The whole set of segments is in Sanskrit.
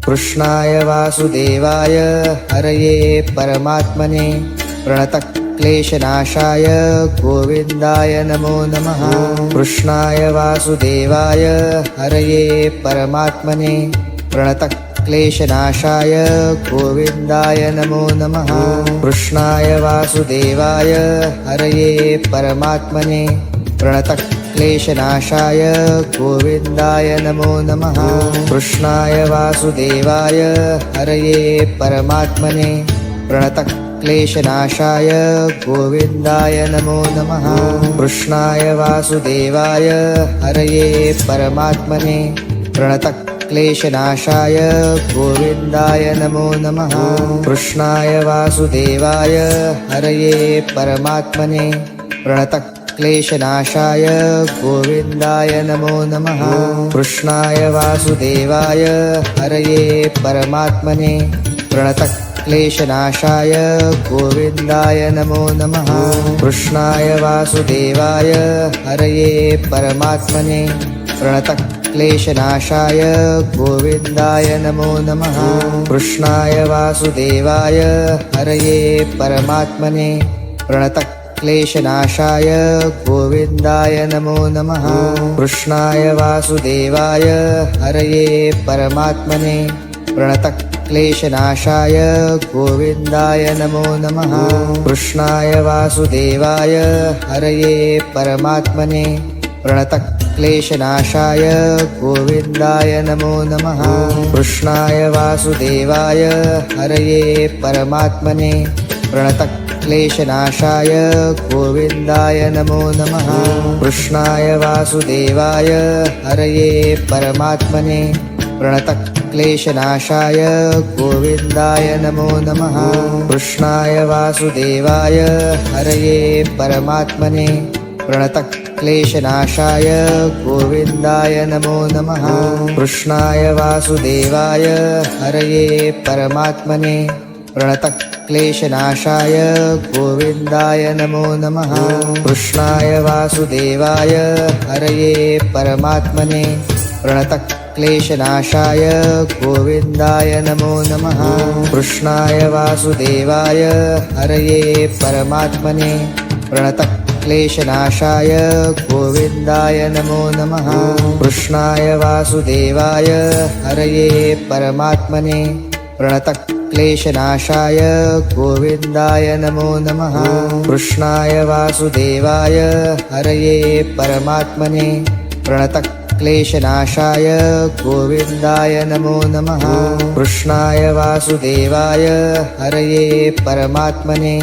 कृष्णाय वासुदेवाय हरये परमात्मने प्रणतक्लेशनाशाय गोविन्दाय नमो नमः। कृष्णाय वासुदेवाय हरये परमात्मने प्रणतक्लेशनाशाय गोविन्दाय नमो नमः। कृष्णाय वासुदेवाय हरये परमात्मने प्रणतक्लेशनाशाय गोविन्दाय नमो नमः। कृष्णाय वासुदेवाय हरये परमात्मने प्रणतक्लेशनाशाय गोविन्दाय नमो नमः। कृष्णाय वासुदेवाय हरये परमात्मने प्रणतक्लेशनाशाय गोविन्दाय नमो नमः। कृष्णाय वासुदेवाय हरये परमात्मने प्रणतक्लेशनाशाय गोविन्दाय नमो नमः। कृष्णाय वासुदेवाय हरये परमात्मने प्रणतक्लेशनाशाय गोविन्दाय नमो नमः। कृष्णाय वासुदेवाय हरये परमात्मने प्रणतक्लेशनाशाय गोविन्दाय नमो नमः। कृष्णाय वासुदेवाय हरये परमात्मने प्रणतक्लेशनाशाय गोविन्दाय नमो नमः। कृष्णाय वासुदेवाय हरये परमात्मने प्रणतक्लेशनाशाय गोविन्दाय नमो नमः। कृष्णाय वासुदेवाय हरये परमात्मने प्रणतक्लेशनाशाय गोविन्दाय नमो नमः। कृष्णाय वासुदेवाय हरये परमात्मने प्रणतक्लेशनाशाय गोविन्दाय नमो नमः। कृष्णाय वासुदेवाय हरये परमात्मने प्रणतक्लेशनाशाय गोविन्दाय नमो नमः। कृष्णाय वासुदेवाय हरये परमात्मने प्रणतक्लेशनाशाय गोविन्दाय नमो नमः। कृष्णाय वासुदेवाय हरये परमात्मने प्रणतक्लेशनाशाय गोविन्दाय नमो नमः। कृष्णाय वासुदेवाय हरये परमात्मने प्रणतक्लेशनाशाय गोविन्दाय नमो नमः। कृष्णाय वासुदेवाय हरये परमात्मने प्रणतक्लेशनाशाय गोविन्दाय नमो नमः। कृष्णाय वासुदेवाय हरये परमात्मने प्रणतक्लेशनाशाय गोविन्दाय नमो नमः। कृष्णाय वासुदेवाय हरये परमात्मने प्रणतक्लेशनाशाय गोविन्दाय नमो नमः। कृष्णाय वासुदेवाय हरये परमात्मने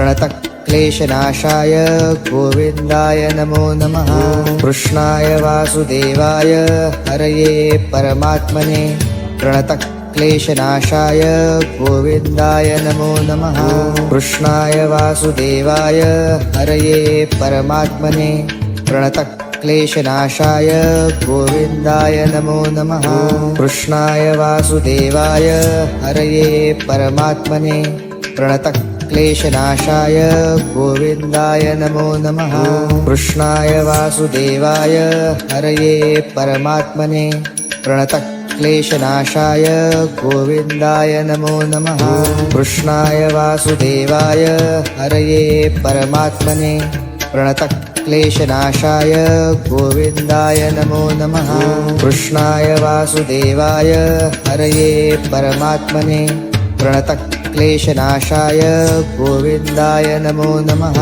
प्रणतक्लेशनाशाय गोविन्दाय नमो नमः। कृष्णाय वासुदेवाय हरये परमात्मने प्रणतक्लेशनाशाय गोविन्दाय नमो नमः। कृष्णाय वासुदेवाय हरये परमात्मने प्रणतक्लेशनाशाय गोविन्दाय नमो नमः। कृष्णाय वासुदेवाय हरये परमात्मने प्रणतक्लेशनाशाय गोविन्दाय नमो नमः। कृष्णाय वासुदेवाय हरये परमात्मने प्रणतक्लेशनाशाय गोविन्दाय नमो नमः। कृष्णाय वासुदेवाय हरये परमात्मने प्रणतक्लेशनाशाय गोविन्दाय नमो नमः। कृष्णाय वासुदेवाय हरये परमात्मने प्रणतक्लेशनाशाय गोविन्दाय नमो नमः।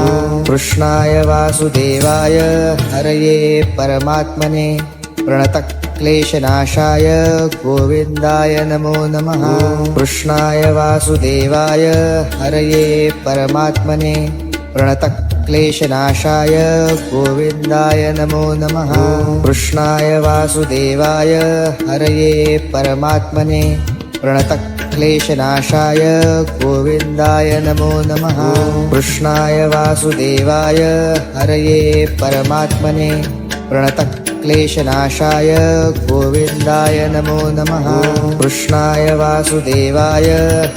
कृष्णाय वासुदेवाय हरये परमात्मने प्रणतक्लेशनाशाय गोविन्दाय नमो नमः। कृष्णाय वासुदेवाय हरये परमात्मने प्रणतक्लेशनाशाय गोविन्दाय नमो नमः। कृष्णाय वासुदेवाय हरये परमात्मने प्रणतक्लेशनाशाय गोविन्दाय नमो नमः। कृष्णाय वासुदेवाय हरये परमात्मने प्रणतक्लेशनाशाय गोविन्दाय नमो नमः। कृष्णाय वासुदेवाय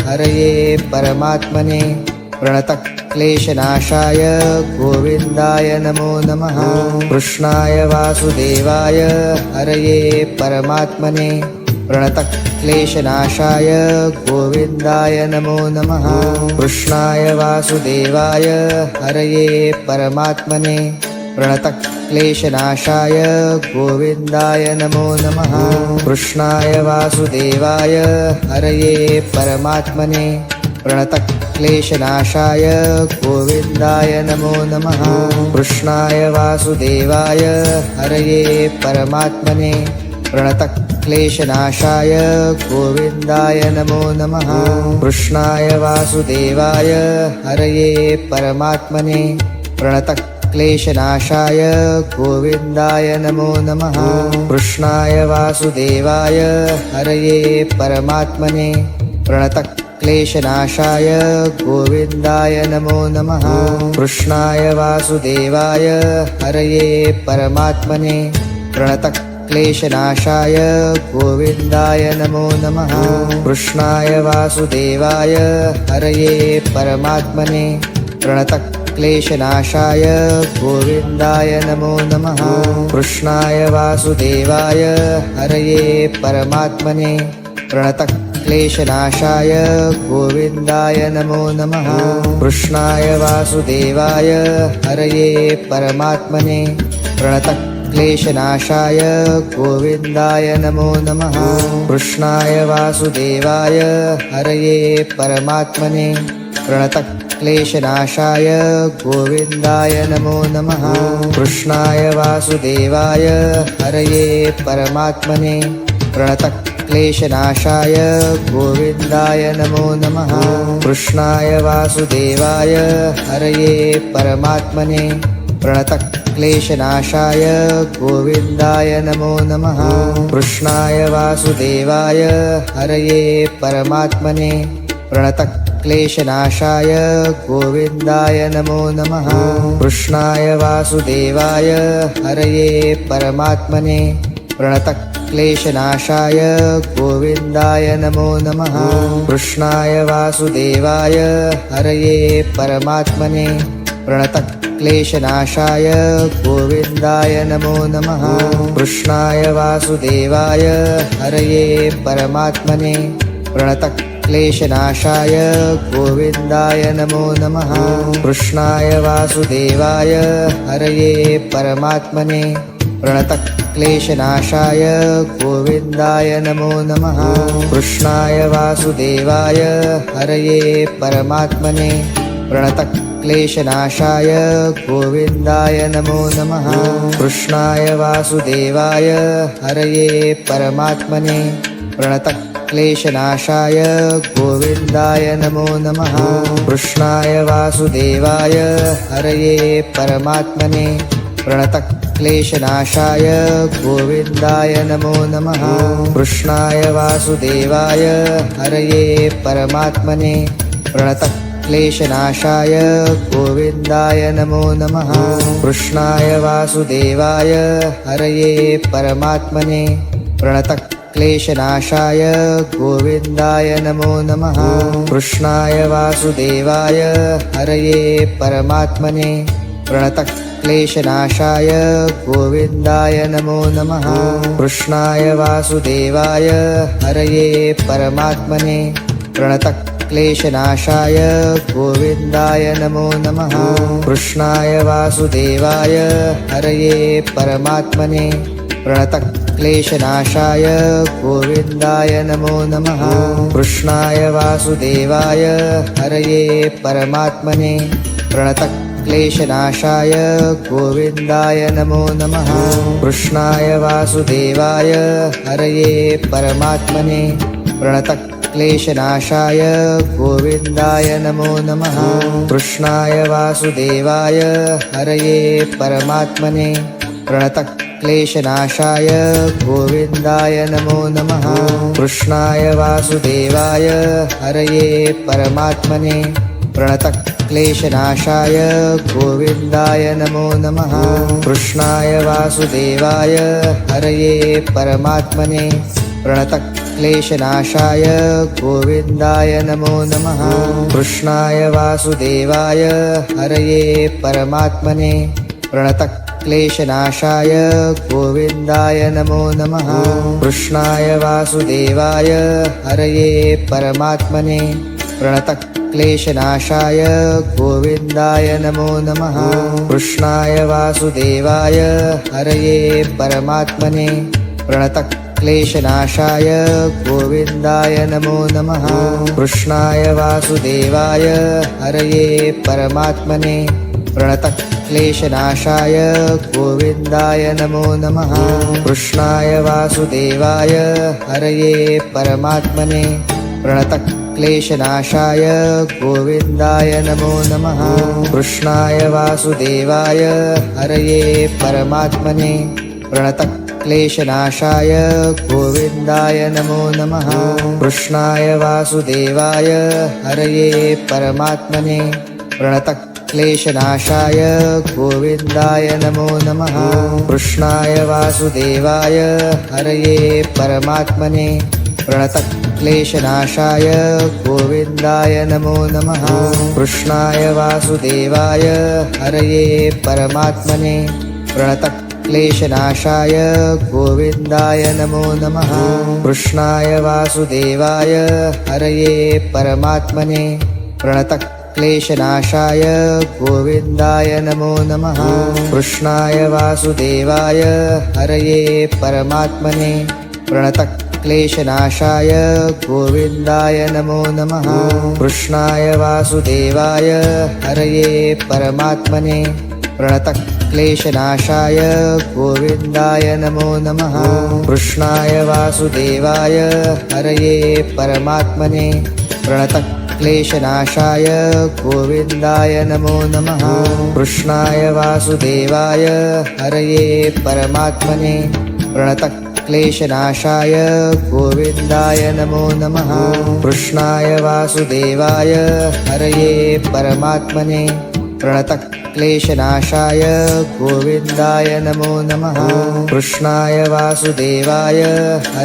हरये परमात्मने प्रणतक्लेशनाशाय गोविन्दाय नमो नमः। कृष्णाय वासुदेवाय हरये परमात्मने प्रणतक्लेशनाशाय गोविन्दाय नमो नमः। कृष्णाय वासुदेवाय हरये परमात्मने प्रणतक्लेशनाशाय गोविन्दाय नमो नमः। कृष्णाय वासुदेवाय हरये परमात्मने प्रणतक्लेशनाशाय गोविन्दाय नमो नमः। कृष्णाय वासुदेवाय हरये परमात्मने प्रणतक्लेशनाशाय गोविन्दाय नमो नमः। कृष्णाय वासुदेवाय हरये परमात्मने प्रणतक्लेशनाशाय गोविन्दाय नमो नमः। कृष्णाय वासुदेवाय हरये परमात्मने प्रणतक्लेशनाशाय गोविन्दाय नमो नमः। कृष्णाय वासुदेवाय हरये परमात्मने प्रणतक्लेशनाशाय गोविन्दाय नमो नमः। कृष्णाय वासुदेवाय हरये परमात्मने प्रणतक्लेशनाशाय गोविन्दाय नमो नमः। कृष्णाय वासुदेवाय हरये परमात्मने प्रणतक्लेशनाशाय गोविन्दाय नमो नमः। कृष्णाय वासुदेवाय हरये परमात्मने प्रणतक्लेशनाशाय गोविन्दाय नमो नमः। कृष्णाय वासुदेवाय हरये परमात्मने प्रणतक्लेशनाशाय गोविन्दाय नमो नमः। कृष्णाय वासुदेवाय हरये परमात्मने प्रणतक्लेशनाशाय गोविन्दाय नमो नमः। कृष्णाय वासुदेवाय हरये परमात्मने प्रणतक्लेशनाशाय गोविन्दाय नमो नमः। कृष्णाय वासुदेवाय हरये परमात्मने प्रणतक्लेशनाशाय गोविन्दाय नमो नमः। कृष्णाय वासुदेवाय हरये परमात्मने प्रणतक्लेशनाशाय गोविन्दाय नमो नमः। कृष्णाय वासुदेवाय हरये परमात्मने प्रणतक्लेशनाशाय गोविन्दाय नमो नमः। कृष्णाय वासुदेवाय हरये परमात्मने प्रणतक्लेशनाशाय गोविन्दाय नमो नमः। कृष्णाय वासुदेवाय हरये परमात्मने प्रणतक्लेशनाशाय गोविन्दाय नमो नमः। कृष्णाय वासुदेवाय हरये परमात्मने प्रणतक्लेशनाशाय गोविन्दाय नमो नमः। कृष्णाय वासुदेवाय हरये परमात्मने प्रणतक्लेशनाशाय गोविन्दाय नमो नमः। कृष्णाय वासुदेवाय हरये परमात्मने प्रणतक्लेशनाशाय गोविन्दाय नमो नमः। कृष्णाय वासुदेवाय हरये परमात्मने प्रणतक्लेशनाशाय गोविन्दाय नमो नमः। कृष्णाय वासुदेवाय हरये परमात्मने प्रणतक्लेशनाशाय गोविन्दाय नमो नमः। कृष्णाय वासुदेवाय हरये परमात्मने प्रणतक्लेशनाशाय गोविन्दाय नमो नमः। कृष्णाय वासुदेवाय हरये परमात्मने प्रणतक्लेशनाशाय गोविन्दाय नमो नमः। कृष्णाय वासुदेवाय हरये परमात्मने प्रणतक्लेशनाशाय गोविन्दाय नमो नमः। कृष्णाय वासुदेवाय हरये परमात्मने प्रणतक्लेशनाशाय गोविन्दाय नमो नमः। कृष्णाय वासुदेवाय हरये परमात्मने प्रणतक्लेशनाशाय गोविन्दाय नमो नमः। कृष्णाय वासुदेवाय हरये परमात्मने प्रणतक्लेशनाशाय गोविन्दाय नमो नमः। कृष्णाय वासुदेवाय हरये परमात्मने प्रणतक्लेशनाशाय गोविन्दाय नमो नमः। कृष्णाय वासुदेवाय हरये परमात्मने प्रणतक्लेशनाशाय गोविन्दाय नमो नमः। कृष्णाय वासुदेवाय हरये परमात्मने प्रणतक्लेशनाशाय प्रणतक्लेशनाशाय गोविन्दाय नमो नमः। कृष्णाय वासुदेवाय हरये परमात्मने प्रणतक्लेशनाशाय गोविन्दाय नमो नमः। कृष्णाय वासुदेवाय हरये परमात्मने प्रणतक्लेशनाशाय गोविन्दाय नमो नमः। कृष्णाय वासुदेवाय हरये परमात्मने प्रणतक्लेशनाशाय गोविन्दाय नमो नमः। कृष्णाय वासुदेवाय हरये परमात्मने प्रणतक्लेशनाशाय गोविन्दाय नमो नमः। कृष्णाय वासुदेवाय हरये परमात्मने प्रणतक्लेशनाशाय गोविन्दाय नमो नमः। कृष्णाय वासुदेवाय हरये परमात्मने प्रणतक्लेशनाशाय गोविन्दाय नमो नमः। कृष्णाय वासुदेवाय हरये परमात्मने प्रणतक्लेशनाशाय गोविन्दाय नमो नमः। कृष्णाय वासुदेवाय हरये परमात्मने प्रणतक्लेशनाशाय गोविन्दाय नमो नमः। कृष्णाय वासुदेवाय हरये परमात्मने प्रणतक्लेशनाशाय गोविन्दाय नमो नमः। कृष्णाय वासुदेवाय हरये परमात्मने प्रणतक्लेशनाशाय गोविन्दाय नमो नमः। कृष्णाय वासुदेवाय हरये परमात्मने प्रणतक्लेशनाशाय गोविन्दाय नमो नमः। कृष्णाय वासुदेवाय हरये परमात्मने प्रणतक्लेशनाशाय गोविन्दाय नमो नमः। कृष्णाय वासुदेवाय हरये परमात्मने प्रणतक्लेशनाशाय गोविन्दाय नमो नमः। कृष्णाय वासुदेवाय हरये परमात्मने प्रणतक्लेशनाशाय गोविन्दाय नमो नमः। कृष्णाय वासुदेवाय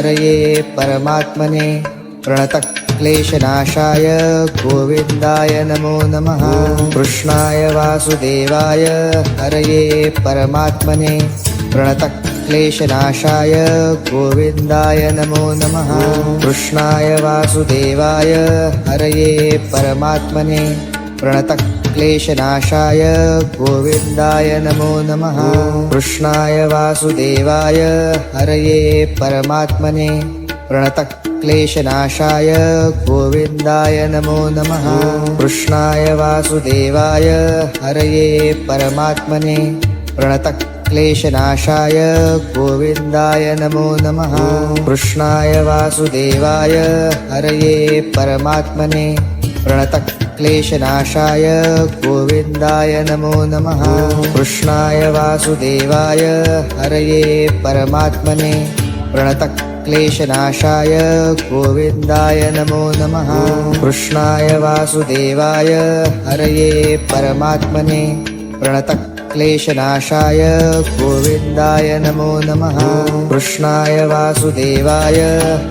हरये परमात्मने प्रणतक्लेशनाशाय गोविन्दाय नमो नमः। कृष्णाय वासुदेवाय हरये परमात्मने प्रणतक्लेशनाशाय गोविन्दाय नमो नमः। कृष्णाय वासुदेवाय हरये परमात्मने प्रणतक्लेशनाशाय गोविन्दाय नमो नमः। कृष्णाय वासुदेवाय हरये परमात्मने प्रणतक्लेशनाशाय गोविन्दाय नमो नमः। कृष्णाय वासुदेवाय हरये परमात्मने प्रणतक्लेशनाशाय गोविन्दाय नमो नमः। कृष्णाय वासुदेवाय हरये परमात्मने प्रणतक्लेशनाशाय गोविन्दाय नमो नमः। कृष्णाय वासुदेवाय हरये परमात्मने प्रणतक्लेशनाशाय गोविन्दाय नमो नमः। कृष्णाय वासुदेवाय हरये परमात्मने प्रणतक्लेशनाशाय गोविन्दाय नमो नमः। कृष्णाय वासुदेवाय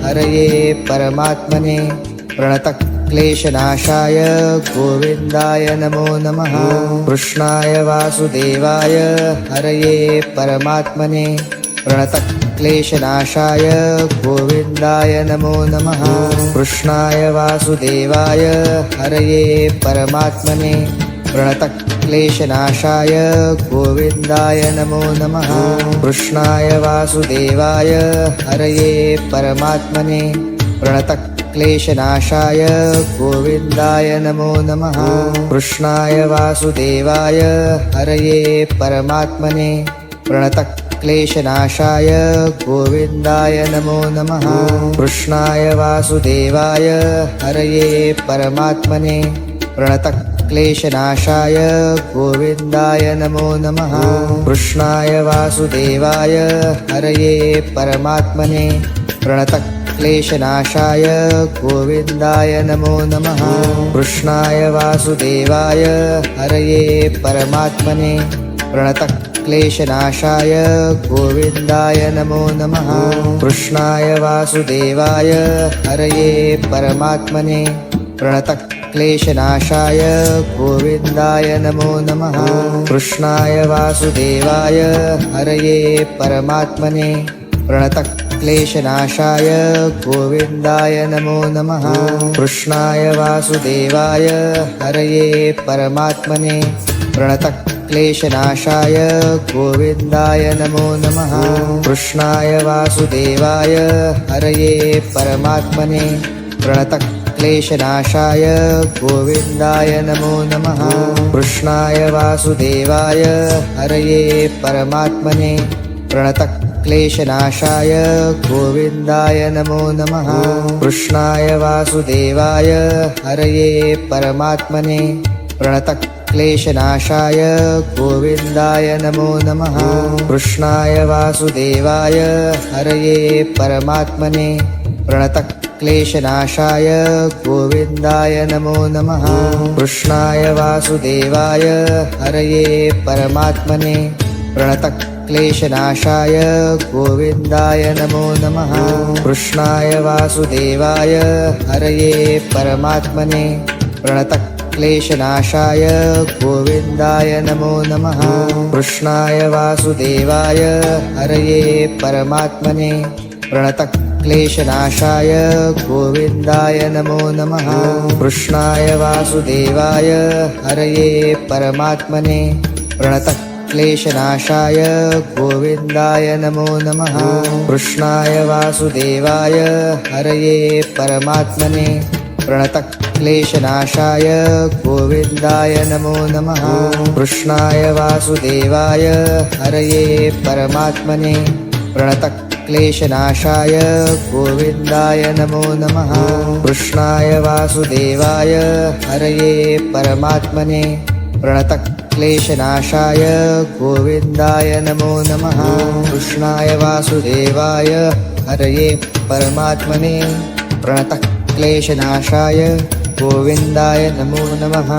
हरये परमात्मने प्रणतक्लेशनाशाय गोविन्दाय नमो नमः। कृष्णाय वासुदेवाय हरये परमात्मने प्रणतक्लेशनाशाय गोविन्दाय नमो नमः। कृष्णाय वासुदेवाय हरये परमात्मने प्रणतक्लेशनाशाय गोविन्दाय नमो नमः। कृष्णाय वासुदेवाय हरये परमात्मने प्रणतक्लेशनाशाय गोविन्दाय नमो नमः। कृष्णाय वासुदेवाय हरये परमात्मने प्रणतक्लेशनाशाय गोविन्दाय नमो नमः। कृष्णाय वासुदेवाय हरये परमात्मने प्रणतक्लेशनाशाय गोविन्दाय नमो नमः। कृष्णाय वासुदेवाय हरये परमात्मने प्रणतक्लेशनाशाय गोविन्दाय नमो नमः। कृष्णाय वासुदेवाय हरये परमात्मने प्रणतक्लेशनाशाय गोविन्दाय नमो नमः। कृष्णाय वासुदेवाय हरये परमात्मने प्रणतः क्लेशनाशाय गोविन्दाय नमो नमः। कृष्णाय वासुदेवाय हरये परमात्मने प्रणतः क्लेशनाशाय गोविन्दाय नमो नमः। कृष्णाय वासुदेवाय हरये परमात्मने प्रणतः क्लेशनाशाय गोविन्दाय नमो नमः। कृष्णाय वासुदेवाय हरये परमात्मने प्रणतः क्लेशनाशाय गोविन्दाय नमो नमः। कृष्णाय वासुदेवाय हरये परमात्मने प्रणतः क्लेशनाशाय गोविन्दाय नमो नमः। कृष्णाय वासुदेवाय हरये परमात्मने प्रणतः क्लेशनाशाय गोविन्दाय नमो नमः। कृष्णाय वासुदेवाय हरये परमात्मने प्रणतः क्लेशनाशाय गोविन्दाय नमो नमः। कृष्णाय वासुदेवाय हरये परमात्मने प्रणतः क्लेशनाशाय गोविन्दाय नमो नमः। कृष्णाय वासुदेवाय हरये परमात्मने प्रणतः क्लेशनाशाय गोविन्दाय नमो नमः। कृष्णाय वासुदेवाय हरये परमात्मने प्रणतः क्लेशनाशाय गोविन्दाय नमो नमः। कृष्णाय वासुदेवाय हरये परमात्मने प्रणतः क्लेशनाशाय गोविन्दाय नमो नमः। कृष्णाय वासुदेवाय हरये परमात्मने प्रणतः क्लेशनाशाय गोविन्दाय नमो नमः। कृष्णाय वासुदेवाय हरये परमात्मने प्रणतः क्लेशनाशाय गोविन्दाय नमो नमः। कृष्णाय वासुदेवाय हरये परमात्मने प्रणतः क्लेशनाशाय गोविन्दाय नमो नमः। कृष्णाय वासुदेवाय हरये परमात्मने प्रणतः क्लेशनाशाय गोविन्दाय नमो नमः।